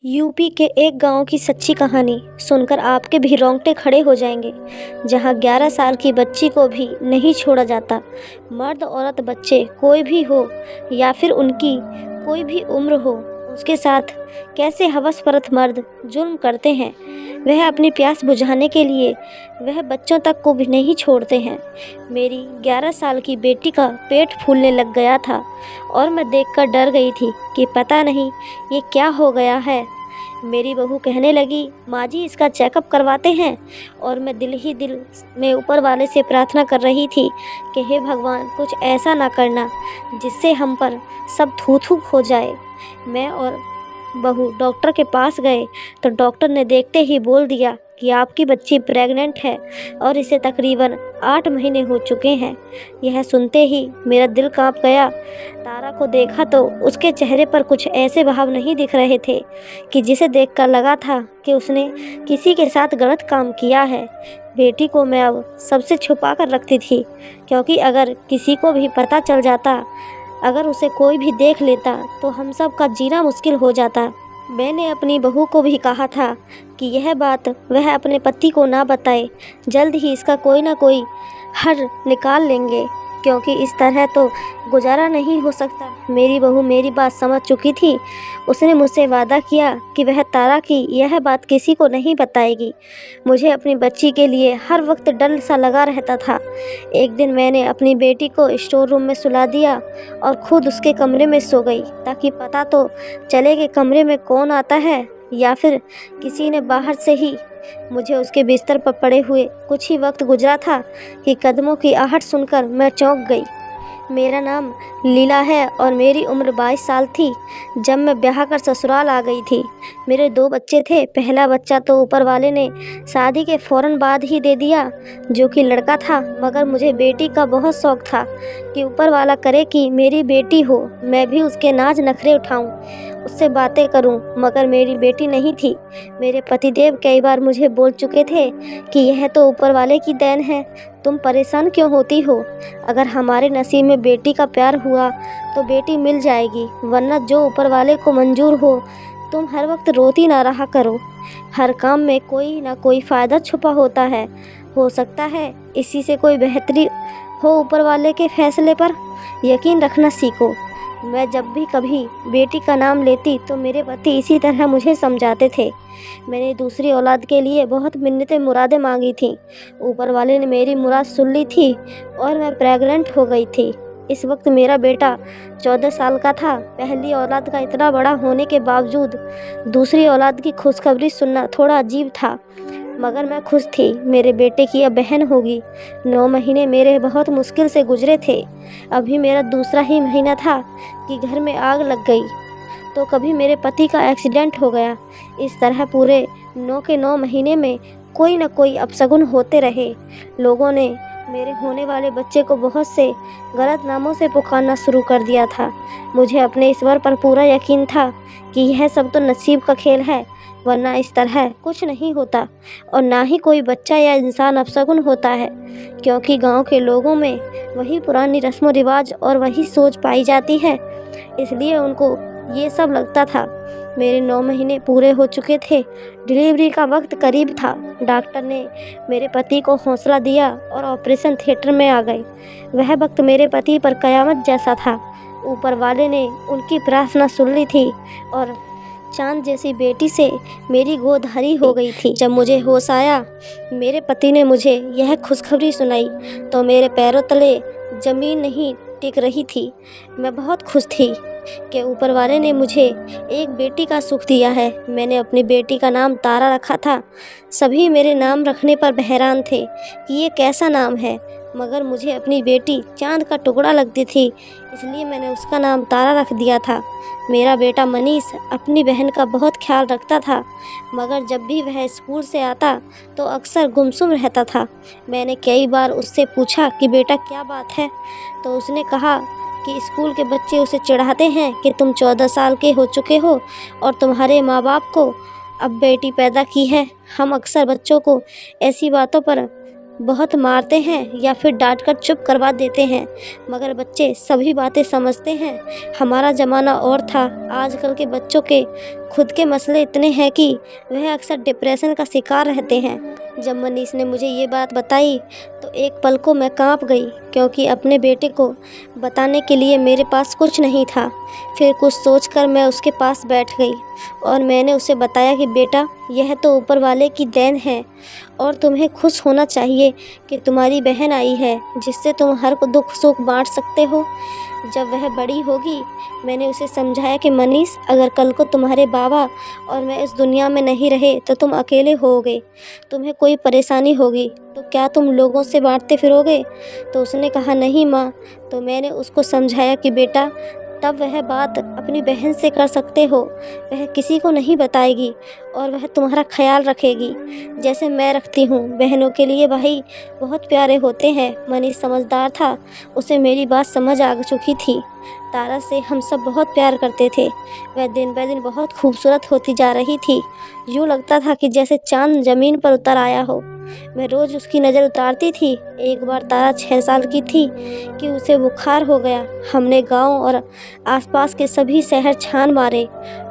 UP के एक गांव की सच्ची कहानी सुनकर आपके भी रोंगटे खड़े हो जाएंगे। जहां 11 साल की बच्ची को भी नहीं छोड़ा जाता। मर्द औरत बच्चे कोई भी हो या फिर उनकी कोई भी उम्र हो, उसके साथ कैसे हवसपरत मर्द जुल्म करते हैं। वह अपनी प्यास बुझाने के लिए वह बच्चों तक को भी नहीं छोड़ते हैं। मेरी 11 साल की बेटी का पेट फूलने लग गया था और मैं देखकर डर गई थी कि पता नहीं ये क्या हो गया है। मेरी बहू कहने लगी, माँ जी इसका चेकअप करवाते हैं। और मैं दिल ही दिल में ऊपर वाले से प्रार्थना कर रही थी कि हे भगवान, कुछ ऐसा ना करना जिससे हम पर सब थू थू हो जाए। मैं और बहू डॉक्टर के पास गए तो डॉक्टर ने देखते ही बोल दिया कि आपकी बच्ची प्रेग्नेंट है और इसे तकरीबन 8 महीने हो चुके हैं। यह सुनते ही मेरा दिल कांप गया। तारा को देखा तो उसके चेहरे पर कुछ ऐसे भाव नहीं दिख रहे थे कि जिसे देखकर लगा था कि उसने किसी के साथ गलत काम किया है। बेटी को मैं अब सबसे छुपा कर रखती थी, क्योंकि अगर किसी को भी पता चल जाता, अगर उसे कोई भी देख लेता तो हम सब का जीना मुश्किल हो जाता। मैंने अपनी बहू को भी कहा था कि यह बात वह अपने पति को ना बताए, जल्द ही इसका कोई ना कोई हल निकाल लेंगे, क्योंकि इस तरह तो गुजारा नहीं हो सकता। मेरी बहू मेरी बात समझ चुकी थी। उसने मुझसे वादा किया कि वह तारा की यह बात किसी को नहीं बताएगी। मुझे अपनी बच्ची के लिए हर वक्त डर सा लगा रहता था। एक दिन मैंने अपनी बेटी को स्टोर रूम में सुला दिया और खुद उसके कमरे में सो गई, ताकि पता तो चले कि कमरे में कौन आता है या फिर किसी ने बाहर से ही। मुझे उसके बिस्तर पर पड़े हुए कुछ ही वक्त गुजरा था कि कदमों की आहट सुनकर मैं चौंक गई। मेरा नाम लीला है और मेरी उम्र 22 साल थी जब मैं ब्याह कर ससुराल आ गई थी। मेरे 2 बच्चे थे। पहला बच्चा तो ऊपर वाले ने शादी के फ़ौरन बाद ही दे दिया, जो कि लड़का था, मगर मुझे बेटी का बहुत शौक़ था कि ऊपर वाला करे कि मेरी बेटी हो, मैं भी उसके नाज नखरे उठाऊं, उससे बातें करूं, मगर मेरी बेटी नहीं थी। मेरे पतिदेव कई बार मुझे बोल चुके थे कि यह तो ऊपर वाले की देन है, तुम परेशान क्यों होती हो। अगर हमारे नसीब में बेटी का प्यार हुआ तो बेटी मिल जाएगी, वरना जो ऊपर वाले को मंजूर हो। तुम हर वक्त रोती ना रहा करो। हर काम में कोई ना कोई फ़ायदा छुपा होता है। हो सकता है इसी से कोई बेहतरी हो। ऊपर वाले के फैसले पर यकीन रखना सीखो। मैं जब भी कभी बेटी का नाम लेती तो मेरे पति इसी तरह मुझे समझाते थे। मैंने दूसरी औलाद के लिए बहुत मिन्नतें मुरादें मांगी थीं। ऊपर वाले ने मेरी मुराद सुन ली थी और मैं प्रेग्नेंट हो गई थी। इस वक्त मेरा बेटा 14 साल का था। पहली औलाद का इतना बड़ा होने के बावजूद दूसरी औलाद की खुशखबरी सुनना थोड़ा अजीब था, मगर मैं खुश थी। मेरे बेटे की अब बहन होगी। 9 महीने मेरे बहुत मुश्किल से गुजरे थे। अभी मेरा दूसरा ही महीना था कि घर में आग लग गई, तो कभी मेरे पति का एक्सीडेंट हो गया। इस तरह पूरे 9 के 9 महीने में कोई न कोई अपशगुन होते रहे। लोगों ने मेरे होने वाले बच्चे को बहुत से गलत नामों से पुकारना शुरू कर दिया था। मुझे अपने ईश्वर पर पूरा यकीन था कि यह सब तो नसीब का खेल है, वरना इस तरह कुछ नहीं होता और ना ही कोई बच्चा या इंसान अपशगुन होता है, क्योंकि गांव के लोगों में वही पुरानी रस्म रिवाज और वही सोच पाई जाती है, इसलिए उनको ये सब लगता था। मेरे 9 महीने पूरे हो चुके थे। डिलीवरी का वक्त करीब था। डॉक्टर ने मेरे पति को हौसला दिया और ऑपरेशन थिएटर में आ गए। वह वक्त मेरे पति पर कयामत जैसा था। ऊपर वाले ने उनकी प्रार्थना सुन ली थी और चांद जैसी बेटी से मेरी गोद हरी हो गई थी। जब मुझे होश आया, मेरे पति ने मुझे यह खुशखबरी सुनाई तो मेरे पैरों तले ज़मीन नहीं टिक रही थी। मैं बहुत खुश थी कि ऊपर वाले ने मुझे एक बेटी का सुख दिया है। मैंने अपनी बेटी का नाम तारा रखा था। सभी मेरे नाम रखने पर हैरान थे कि ये कैसा नाम है, मगर मुझे अपनी बेटी चांद का टुकड़ा लगती थी, इसलिए मैंने उसका नाम तारा रख दिया था। मेरा बेटा मनीष अपनी बहन का बहुत ख्याल रखता था, मगर जब भी वह स्कूल से आता तो अक्सर गुमसुम रहता था। मैंने कई बार उससे पूछा कि बेटा क्या बात है, तो उसने कहा कि स्कूल के बच्चे उसे चिढ़ाते हैं कि तुम 14 साल के हो चुके हो और तुम्हारे माँ बाप को अब बेटी पैदा की है। हम अक्सर बच्चों को ऐसी बातों पर बहुत मारते हैं या फिर डांटकर चुप करवा देते हैं, मगर बच्चे सभी बातें समझते हैं। हमारा ज़माना और था, आजकल के बच्चों के खुद के मसले इतने हैं कि वह अक्सर डिप्रेशन का शिकार रहते हैं। जब मनीष ने मुझे ये बात बताई तो एक पल को मैं कांप गई, क्योंकि अपने बेटे को बताने के लिए मेरे पास कुछ नहीं था। फिर कुछ सोचकर मैं उसके पास बैठ गई और मैंने उसे बताया कि बेटा, यह तो ऊपर वाले की देन है और तुम्हें खुश होना चाहिए कि तुम्हारी बहन आई है जिससे तुम हर दुख सुख बांट सकते हो जब वह बड़ी होगी। मैंने उसे समझाया कि मनीष, अगर कल को तुम्हारे बाबा और मैं इस दुनिया में नहीं रहे तो तुम अकेले होगे, तुम्हें कोई परेशानी होगी तो क्या तुम लोगों से बांटते फिरोगे? तो उसने कहा, नहीं माँ। तो मैंने उसको समझाया कि बेटा, तब वह बात अपनी बहन से कर सकते हो, वह किसी को नहीं बताएगी और वह तुम्हारा ख्याल रखेगी जैसे मैं रखती हूँ। बहनों के लिए भाई बहुत प्यारे होते हैं। मनीष समझदार था, उसे मेरी बात समझ आ चुकी थी। तारा से हम सब बहुत प्यार करते थे। वह दिन ब दिन बहुत खूबसूरत होती जा रही थी। यूँ लगता था कि जैसे चाँद ज़मीन पर उतर आया हो। मैं रोज़ उसकी नज़र उतारती थी। एक बार तारा 6 साल की थी कि उसे बुखार हो गया। हमने गांव और आसपास के सभी शहर छान मारे,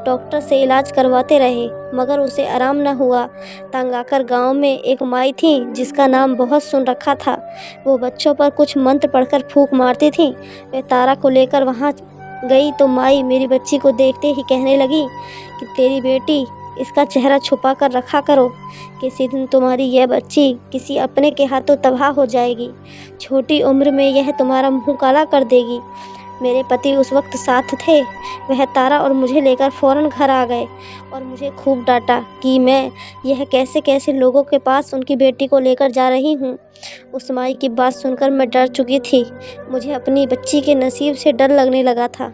डॉक्टर से इलाज करवाते रहे, मगर उसे आराम न हुआ। तंग आकर गांव में एक माई थी जिसका नाम बहुत सुन रखा था। वो बच्चों पर कुछ मंत्र पढ़कर फूंक मारती थी। मैं तारा को लेकर वहाँ गई तो माई मेरी बच्ची को देखते ही कहने लगी कि तेरी बेटी, इसका चेहरा छुपा कर रखा करो, किसी दिन तुम्हारी यह बच्ची किसी अपने के हाथों तबाह हो जाएगी। छोटी उम्र में यह तुम्हारा मुंह काला कर देगी। मेरे पति उस वक्त साथ थे। वह तारा और मुझे लेकर फ़ौरन घर आ गए और मुझे खूब डांटा कि मैं यह कैसे कैसे लोगों के पास उनकी बेटी को लेकर जा रही हूँ। उस माई की बात सुनकर मैं डर चुकी थी। मुझे अपनी बच्ची के नसीब से डर लगने लगा था।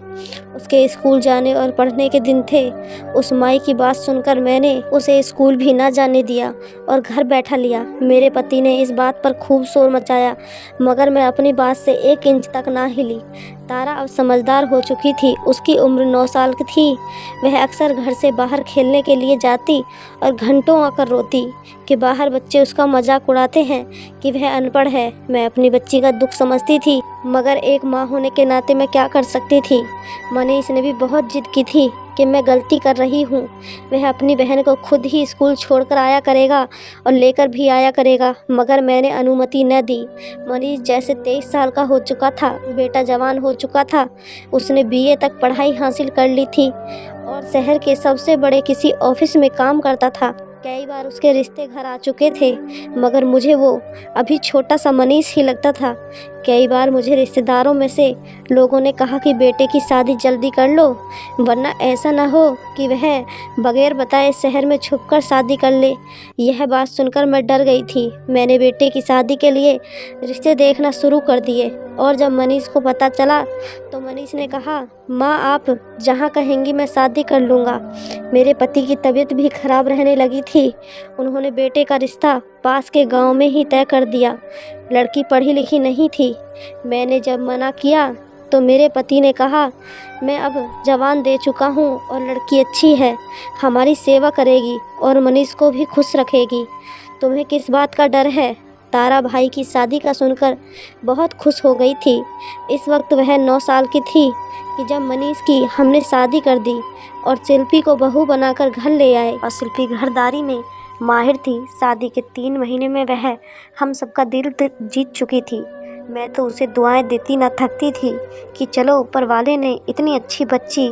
उसके स्कूल जाने और पढ़ने के दिन थे। उस माई की बात सुनकर मैंने उसे स्कूल भी ना जाने दिया और घर बैठा लिया। मेरे पति ने इस बात पर खूब शोर मचाया, मगर मैं अपनी बात से 1 इंच तक ना हिली। तारा अब समझदार हो चुकी थी। उसकी उम्र 9 साल की थी। वह अक्सर घर से बाहर खेलने के लिए जाती और घंटों आकर रोती कि बाहर बच्चे उसका मजाक उड़ाते हैं कि वह अनपढ़ है। मैं अपनी बच्ची का दुख समझती थी, मगर एक माँ होने के नाते मैं क्या कर सकती थी। मनीष ने भी बहुत जिद की थी कि मैं गलती कर रही हूँ। वह अपनी बहन को खुद ही स्कूल छोड़कर आया करेगा और लेकर भी आया करेगा, मगर मैंने अनुमति न दी। मनीष जैसे 23 साल का हो चुका था, बेटा जवान हो चुका था। उसने बीए तक पढ़ाई हासिल कर ली थी और शहर के सबसे बड़े किसी ऑफिस में काम करता था। कई बार उसके रिश्ते घर आ चुके थे, मगर मुझे वो अभी छोटा सा मनीष ही लगता था। कई बार मुझे रिश्तेदारों में से लोगों ने कहा कि बेटे की शादी जल्दी कर लो, वरना ऐसा ना हो कि वह बगैर बताए शहर में छुपकर शादी कर ले। यह बात सुनकर मैं डर गई थी। मैंने बेटे की शादी के लिए रिश्ते देखना शुरू कर दिए और जब मनीष को पता चला तो मनीष ने कहा, माँ आप जहाँ कहेंगी मैं शादी कर लूँगा। मेरे पति की तबीयत भी खराब रहने लगी थी। उन्होंने बेटे का रिश्ता पास के गांव में ही तय कर दिया। लड़की पढ़ी लिखी नहीं थी। मैंने जब मना किया तो मेरे पति ने कहा, मैं अब जवान दे चुका हूँ और लड़की अच्छी है, हमारी सेवा करेगी और मनीष को भी खुश रखेगी। तुम्हें किस बात का डर है? तारा भाई की शादी का सुनकर बहुत खुश हो गई थी। इस वक्त वह 9 साल की थी कि जब मनीष की हमने शादी कर दी और शिल्पी को बहू बनाकर घर ले आए। और शिल्पी घरदारी में माहिर थी। शादी के 3 महीने में वह हम सबका दिल जीत चुकी थी। मैं तो उसे दुआएं देती न थकती थी कि चलो ऊपर वाले ने इतनी अच्छी बच्ची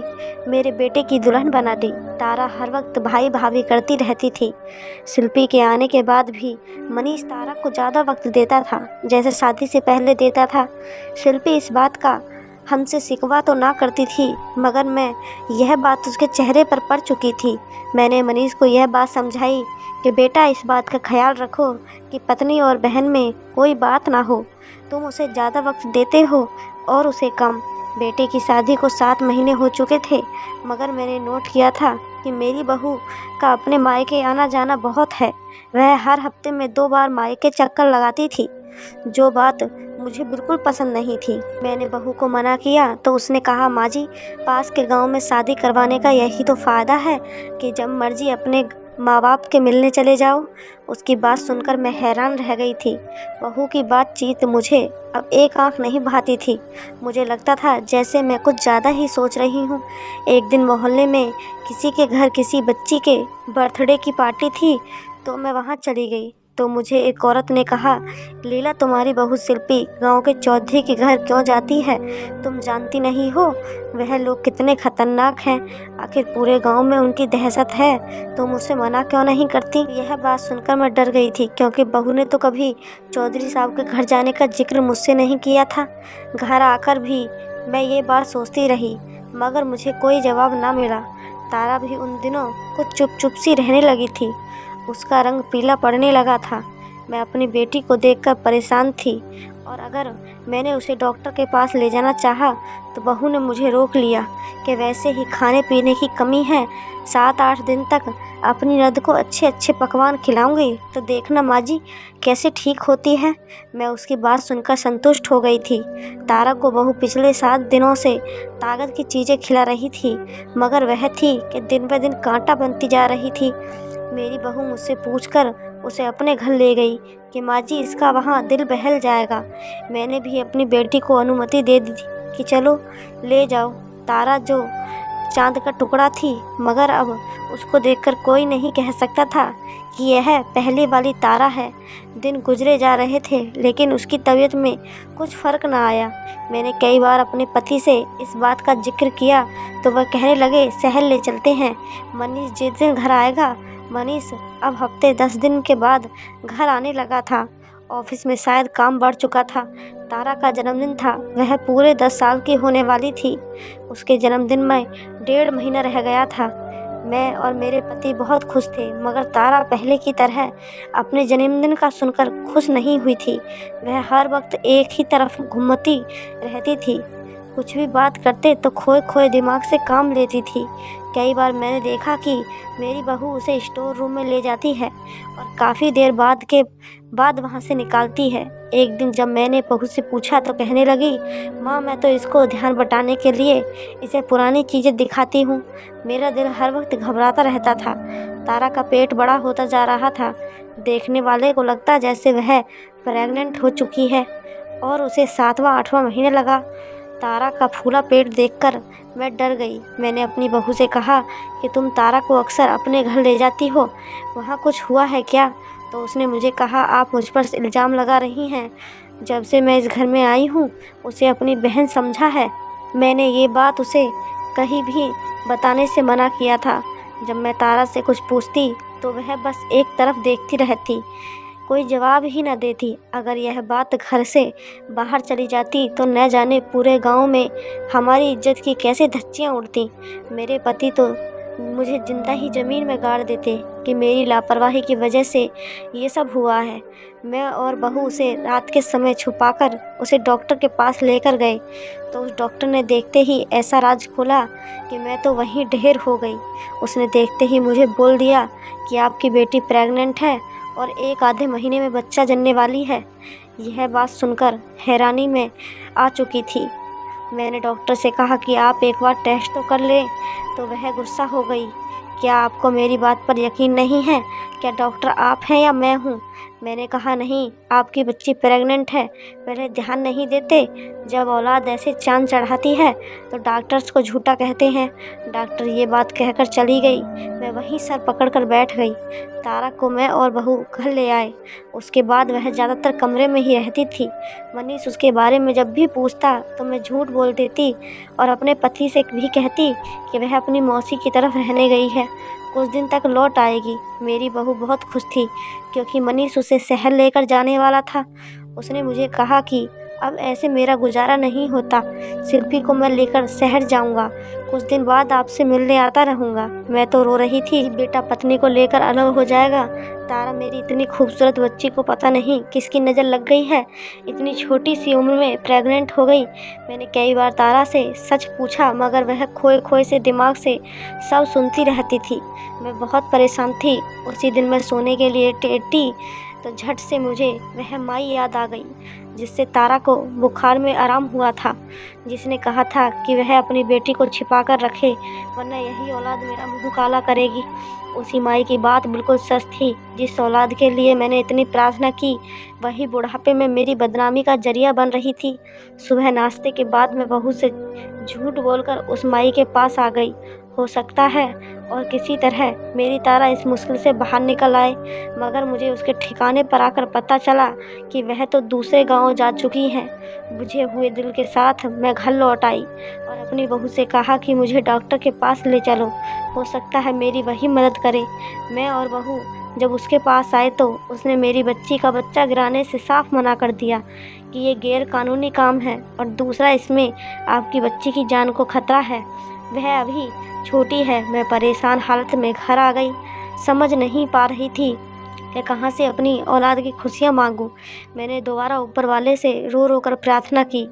मेरे बेटे की दुल्हन बना दी। तारा हर वक्त भाई भाभी करती रहती थी। शिल्पी के आने के बाद भी मनीष तारा को ज़्यादा वक्त देता था जैसे शादी से पहले देता था। शिल्पी इस बात का हमसे शिकवा तो ना करती थी, मगर मैं यह बात उसके चेहरे पर पड़ चुकी थी। मैंने मनीष को यह बात समझाई कि बेटा इस बात का ख्याल रखो कि पत्नी और बहन में कोई बात ना हो। तुम उसे ज़्यादा वक्त देते हो और उसे कम। बेटे की शादी को 7 महीने हो चुके थे, मगर मैंने नोट किया था कि मेरी बहू का अपने मायके आना जाना बहुत है। वह हर हफ्ते में 2 बार मायके चक्कर लगाती थी, जो बात मुझे बिल्कुल पसंद नहीं थी। मैंने बहू को मना किया तो उसने कहा, माँ जी पास के गांव में शादी करवाने का यही तो फ़ायदा है कि जब मर्जी अपने माँ बाप के मिलने चले जाओ। उसकी बात सुनकर मैं हैरान रह गई थी। बहू की बातचीत मुझे अब एक आंख नहीं भाती थी। मुझे लगता था जैसे मैं कुछ ज़्यादा ही सोच रही हूँ। एक दिन मोहल्ले में किसी के घर किसी बच्ची के बर्थडे की पार्टी थी, तो मैं वहाँ चली गई। तो मुझे एक औरत ने कहा, लीला तुम्हारी बहू शिल्पी गांव के चौधरी के घर क्यों जाती है? तुम जानती नहीं हो वह लोग कितने खतरनाक हैं। आखिर पूरे गांव में उनकी दहशत है, तुम उसे मना क्यों नहीं करती? यह बात सुनकर मैं डर गई थी, क्योंकि बहू ने तो कभी चौधरी साहब के घर जाने का जिक्र मुझसे नहीं किया था। घर आकर भी मैं ये बात सोचती रही, मगर मुझे कोई जवाब ना मिला। तारा भी उन दिनों कुछ चुप चुप सी रहने लगी थी। उसका रंग पीला पड़ने लगा था। मैं अपनी बेटी को देखकर परेशान थी, और अगर मैंने उसे डॉक्टर के पास ले जाना चाहा तो बहू ने मुझे रोक लिया कि वैसे ही खाने पीने की कमी है, 7-8 दिन तक अपनी नद को अच्छे अच्छे पकवान खिलाऊंगी तो देखना माँ जी कैसे ठीक होती है। मैं उसकी बात सुनकर संतुष्ट हो गई थी। तारा को बहू पिछले 7 दिनों से ताकत की चीज़ें खिला रही थी, मगर वह थी कि दिन ब दिन कांटा बनती जा रही थी। मेरी बहू मुझसे पूछकर उसे अपने घर ले गई कि माँ जी इसका वहाँ दिल बहल जाएगा। मैंने भी अपनी बेटी को अनुमति दे दी कि चलो ले जाओ। तारा जो चांद का टुकड़ा थी, मगर अब उसको देखकर कोई नहीं कह सकता था कि यह पहली वाली तारा है। दिन गुजरे जा रहे थे, लेकिन उसकी तबीयत में कुछ फ़र्क ना आया। मैंने कई बार अपने पति से इस बात का जिक्र किया तो वह कहने लगे, शहर ले चलते हैं, मनीष जिस दिन घर आएगा। मनीष अब हफ्ते 10 दिन के बाद घर आने लगा था। ऑफिस में शायद काम बढ़ चुका था। तारा का जन्मदिन था, वह पूरे 10 साल की होने वाली थी। उसके जन्मदिन में 1.5 महीना रह गया था। मैं और मेरे पति बहुत खुश थे, मगर तारा पहले की तरह अपने जन्मदिन का सुनकर खुश नहीं हुई थी। वह हर वक्त एक ही तरफ घूमती रहती थी। कुछ भी बात करते तो खोए खोए दिमाग से काम लेती थी। कई बार मैंने देखा कि मेरी बहू उसे स्टोर रूम में ले जाती है और काफ़ी देर बाद वहाँ से निकालती है। एक दिन जब मैंने बहू से पूछा तो कहने लगी, माँ मैं तो इसको ध्यान बटाने के लिए इसे पुरानी चीज़ें दिखाती हूँ। मेरा दिल हर वक्त घबराता रहता था। तारा का पेट बड़ा होता जा रहा था। देखने वाले को लगता जैसे वह प्रेग्नेंट हो चुकी है और उसे 7वां-8वां महीने लगा। तारा का फूला पेट देखकर मैं डर गई। मैंने अपनी बहू से कहा कि तुम तारा को अक्सर अपने घर ले जाती हो, वहाँ कुछ हुआ है क्या? तो उसने मुझे कहा, आप मुझ पर इल्ज़ाम लगा रही हैं। जब से मैं इस घर में आई हूँ उसे अपनी बहन समझा है। मैंने ये बात उसे कहीं भी बताने से मना किया था। जब मैं तारा से कुछ पूछती तो वह बस एक तरफ देखती रहती, कोई जवाब ही न देती। अगर यह बात घर से बाहर चली जाती तो न जाने पूरे गांव में हमारी इज्जत की कैसे धज्जियां उड़ती। मेरे पति तो मुझे जिंदा ही ज़मीन में गाड़ देते कि मेरी लापरवाही की वजह से ये सब हुआ है। मैं और बहू उसे रात के समय छुपाकर उसे डॉक्टर के पास लेकर गए, तो उस डॉक्टर ने देखते ही ऐसा राज खोला कि मैं तो वहीं ढेर हो गई। उसने देखते ही मुझे बोल दिया कि आपकी बेटी प्रेग्नेंट है और 1 आधे महीने में बच्चा जन्मने वाली है। यह बात सुनकर हैरानी में आ चुकी थी। मैंने डॉक्टर से कहा कि आप एक बार टेस्ट तो कर लें, तो वह गुस्सा हो गई। क्या आपको मेरी बात पर यकीन नहीं है? क्या डॉक्टर आप हैं या मैं हूँ? मैंने कहा, नहीं, आपकी बच्ची प्रेग्नेंट है। पहले ध्यान नहीं देते? जब औलाद ऐसे चांद चढ़ाती है तो डॉक्टर्स को झूठा कहते हैं। डॉक्टर ये बात कहकर चली गई। मैं वहीं सर पकड़कर बैठ गई। तारा को मैं और बहू घर ले आए। उसके बाद वह ज़्यादातर कमरे में ही रहती थी। मनीष उसके बारे में जब भी पूछता तो मैं झूठ बोल देती और अपने पति से भी कहती कि वह अपनी मौसी की तरफ रहने गई है, कुछ दिन तक लौट आएगी। मेरी बहू बहुत खुश थी क्योंकि मनीष उसे शहर लेकर जाने वाला था। उसने मुझे कहा कि अब ऐसे मेरा गुजारा नहीं होता, शिल्पी को मैं लेकर शहर जाऊंगा, कुछ दिन बाद आपसे मिलने आता रहूंगा। मैं तो रो रही थी, बेटा पत्नी को लेकर अलग हो जाएगा। तारा मेरी इतनी खूबसूरत बच्ची को पता नहीं किसकी नज़र लग गई है, इतनी छोटी सी उम्र में प्रेग्नेंट हो गई। मैंने कई बार तारा से सच पूछा, मगर वह खोए खोए से दिमाग से सब सुनती रहती थी। मैं बहुत परेशान थी। उसी दिन मैं सोने के लिए लेटी तो झट से मुझे वह माई याद आ गई जिससे तारा को बुखार में आराम हुआ था, जिसने कहा था कि वह अपनी बेटी को छिपा कर रखे, वरना यही औलाद मेरा मुंह काला करेगी। उसी माई की बात बिल्कुल सच थी। जिस औलाद के लिए मैंने इतनी प्रार्थना की, वही बुढ़ापे में मेरी बदनामी का जरिया बन रही थी। सुबह नाश्ते के बाद मैं बहू से झूठ बोलकर उस माई के पास आ गई। हो सकता है और किसी तरह मेरी तारा इस मुश्किल से बाहर निकल आए, मगर मुझे उसके ठिकाने पर आकर पता चला कि वह तो दूसरे गांव जा चुकी हैं। बुझे हुए दिल के साथ मैं घर लौट आई और अपनी बहू से कहा कि मुझे डॉक्टर के पास ले चलो, हो सकता है मेरी वही मदद करे। मैं और बहू जब उसके पास आए तो उसने मेरी बच्ची का बच्चा गिराने से साफ मना कर दिया कि ये गैर कानूनी काम है और दूसरा इसमें आपकी बच्ची की जान को खतरा है। वह अभी छोटी है। मैं परेशान हालत में घर आ गई। समझ नहीं पा रही थी कि कहाँ से अपनी औलाद की खुशियाँ मांगूं। मैंने दोबारा ऊपर वाले से रो रो कर प्रार्थना की।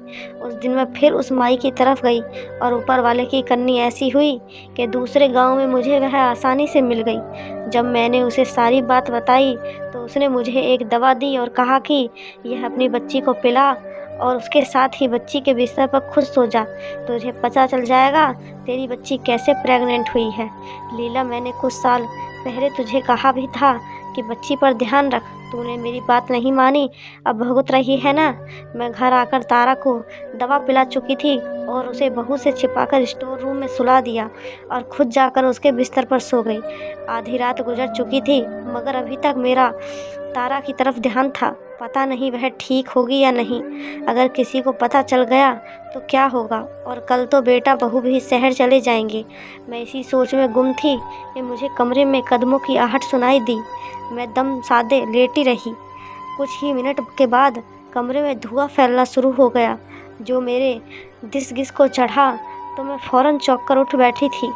उस दिन मैं फिर उस माई की तरफ गई और ऊपर वाले की करनी ऐसी हुई कि दूसरे गांव में मुझे वह आसानी से मिल गई। जब मैंने उसे सारी बात बताई तो उसने मुझे एक दवा दी और कहा कि यह अपनी बच्ची को पिला और उसके साथ ही बच्ची के बिस्तर पर खुद सो जा, तुझे पता चल जाएगा तेरी बच्ची कैसे प्रेग्नेंट हुई है। लीला, मैंने कुछ साल पहले तुझे कहा भी था कि बच्ची पर ध्यान रख, तूने मेरी बात नहीं मानी, अब भुगत रही है ना। मैं घर आकर तारा को दवा पिला चुकी थी और उसे बहू से छिपाकर स्टोर रूम में सुला दिया और खुद जाकर उसके बिस्तर पर सो गई। आधी रात गुजर चुकी थी मगर अभी तक मेरा तारा की तरफ ध्यान था। पता नहीं वह ठीक होगी या नहीं। अगर किसी को पता चल गया तो क्या होगा, और कल तो बेटा बहू भी शहर चले जाएंगे। मैं इसी सोच में गुम थी कि मुझे कमरे में कदमों की आहट सुनाई दी। मैं दम साधे लेटी रही। कुछ ही मिनट के बाद कमरे में धुआं फैलना शुरू हो गया जो मेरे दिस गिस को चढ़ा तो मैं फ़ौरन चौंक कर उठ बैठी थी।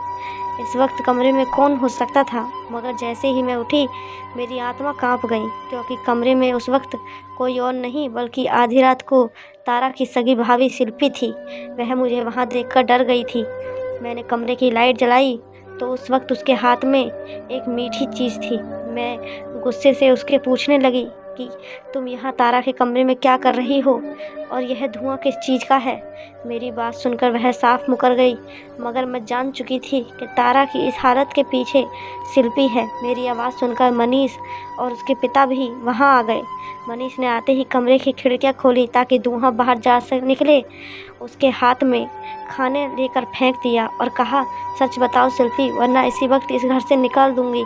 इस वक्त कमरे में कौन हो सकता था, मगर जैसे ही मैं उठी मेरी आत्मा कांप गई, क्योंकि कमरे में उस वक्त कोई और नहीं बल्कि आधी रात को तारा की सगी भाभी शिल्पी थी। वह मुझे वहां देखकर डर गई थी। मैंने कमरे की लाइट जलाई तो उस वक्त उसके हाथ में एक मीठी चीज़ थी। मैं गुस्से से उसके पूछने लगी कि तुम यहाँ तारा के कमरे में क्या कर रही हो और यह धुआं किस चीज़ का है। मेरी बात सुनकर वह साफ मुकर गई, मगर मैं जान चुकी थी कि तारा की इस हालत के पीछे शिल्पी है। मेरी आवाज़ सुनकर मनीष और उसके पिता भी वहाँ आ गए। मनीष ने आते ही कमरे की खिड़कियाँ खोली ताकि धुआं बाहर जा निकले। उसके हाथ में खाने लेकर फेंक दिया और कहा, सच बताओ शिल्पी, वरना इसी वक्त इस घर से निकाल दूंगी।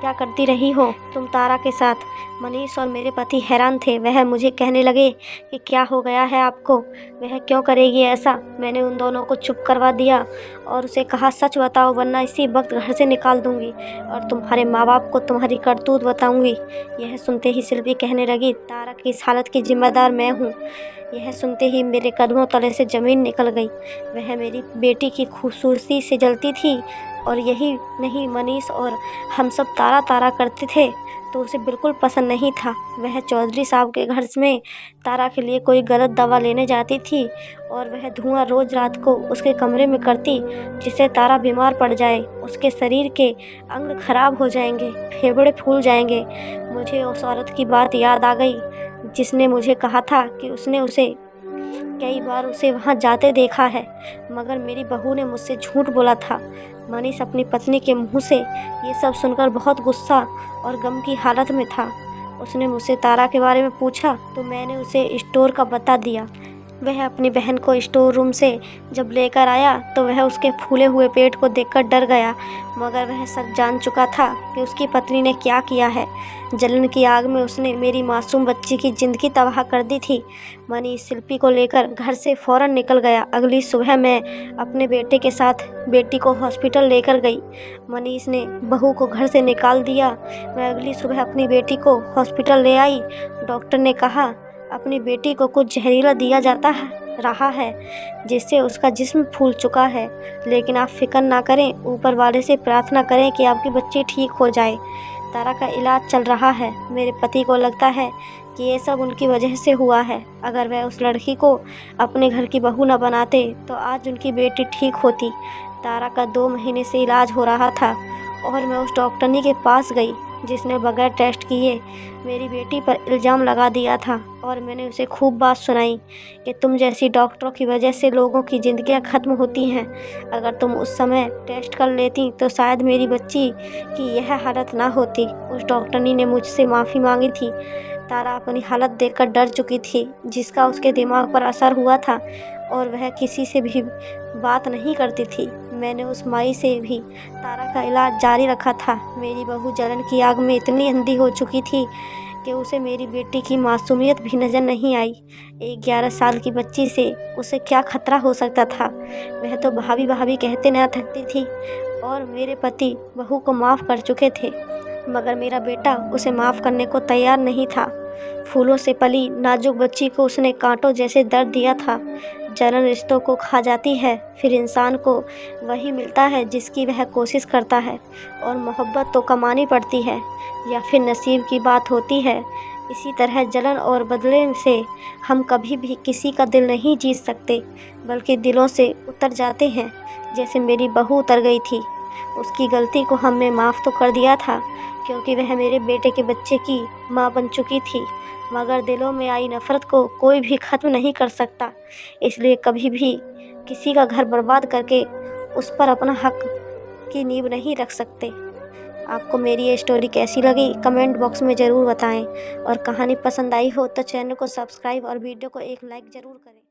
क्या करती रही हो तुम तारा के साथ। मनीष और मेरे पति हैरान थे। वह मुझे कहने लगे कि क्या हो गया है आपको, वह क्यों करेगी ऐसा। मैंने उन दोनों को चुप करवा दिया और उसे कहा, सच बताओ वरना इसी वक्त घर से निकाल दूंगी और तुम्हारे माँ बाप को तुम्हारी करतूत बताऊंगी। यह सुनते ही शिल्पी कहने लगी, तारा की इस हालत की जिम्मेदार मैं हूँ। यह सुनते ही मेरे कदमों तले से ज़मीन निकल गई। वह मेरी बेटी की खूबसूरती से जलती थी और यही नहीं, मनीष और हम सब तारा तारा करते थे तो उसे बिल्कुल पसंद नहीं था। वह चौधरी साहब के घर में तारा के लिए कोई गलत दवा लेने जाती थी और वह धुआं रोज़ रात को उसके कमरे में करती, जिससे तारा बीमार पड़ जाए, उसके शरीर के अंग खराब हो जाएंगे, फेफड़े फूल जाएंगे। मुझे उस औरत की बात याद आ गई जिसने मुझे कहा था कि उसने उसे कई बार उसे वहां जाते देखा है, मगर मेरी बहू ने मुझसे झूठ बोला था। मनीष अपनी पत्नी के मुंह से ये सब सुनकर बहुत गुस्सा और गम की हालत में था। उसने मुझसे तारा के बारे में पूछा तो मैंने उसे स्टोर का बता दिया। वह अपनी बहन को स्टोर रूम से जब लेकर आया तो वह उसके फूले हुए पेट को देखकर डर गया, मगर वह सच जान चुका था कि उसकी पत्नी ने क्या किया है। जलन की आग में उसने मेरी मासूम बच्ची की ज़िंदगी तबाह कर दी थी। मनीष शिल्पी को लेकर घर से फ़ौरन निकल गया। अगली सुबह मैं अपने बेटे के साथ बेटी को हॉस्पिटल लेकर गई। मनीष ने बहू को घर से निकाल दिया। मैं अगली सुबह अपनी बेटी को हॉस्पिटल ले आई। डॉक्टर ने कहा अपनी बेटी को कुछ जहरीला दिया जाता रहा है जिससे उसका जिस्म फूल चुका है, लेकिन आप फिक्र ना करें, ऊपर वाले से प्रार्थना करें कि आपकी बच्ची ठीक हो जाए। तारा का इलाज चल रहा है। मेरे पति को लगता है कि ये सब उनकी वजह से हुआ है। अगर वह उस लड़की को अपने घर की बहू न बनाते तो आज उनकी बेटी ठीक होती। तारा का 2 महीने से इलाज हो रहा था और मैं उस डॉक्टरनी के पास गई। जिसने बगैर टेस्ट किए मेरी बेटी पर इल्ज़ाम लगा दिया था और मैंने उसे खूब बात सुनाई कि तुम जैसी डॉक्टरों की वजह से लोगों की ज़िंदगियां ख़त्म होती हैं। अगर तुम उस समय टेस्ट कर लेती तो शायद मेरी बच्ची की यह हालत ना होती। उस डॉक्टरनी ने मुझसे माफ़ी मांगी थी। तारा अपनी हालत देखकर डर चुकी थी, जिसका उसके दिमाग पर असर हुआ था और वह किसी से भी बात नहीं करती थी। मैंने उस माई से भी तारा का इलाज जारी रखा था। मेरी बहू जलन की आग में इतनी अंधी हो चुकी थी कि उसे मेरी बेटी की मासूमियत भी नज़र नहीं आई। एक 11 साल की बच्ची से उसे क्या खतरा हो सकता था। वह तो भाभी भाभी कहते न थकती थी और मेरे पति बहू को माफ़ कर चुके थे, मगर मेरा बेटा उसे माफ़ करने को तैयार नहीं था। फूलों से पली नाजुक बच्ची को उसने कांटों जैसे दर्द दिया था। जलन रिश्तों को खा जाती है, फिर इंसान को वही मिलता है जिसकी वह कोशिश करता है, और मोहब्बत तो कमानी पड़ती है या फिर नसीब की बात होती है। इसी तरह जलन और बदले से हम कभी भी किसी का दिल नहीं जीत सकते, बल्कि दिलों से उतर जाते हैं, जैसे मेरी बहू उतर गई थी। उसकी गलती को हमने माफ़ तो कर दिया था, क्योंकि वह मेरे बेटे के बच्चे की माँ बन चुकी थी, मगर दिलों में आई नफ़रत को कोई भी ख़त्म नहीं कर सकता। इसलिए कभी भी किसी का घर बर्बाद करके उस पर अपना हक की नींव नहीं रख सकते। आपको मेरी ये स्टोरी कैसी लगी कमेंट बॉक्स में ज़रूर बताएं, और कहानी पसंद आई हो तो चैनल को सब्सक्राइब और वीडियो को एक लाइक ज़रूर करें।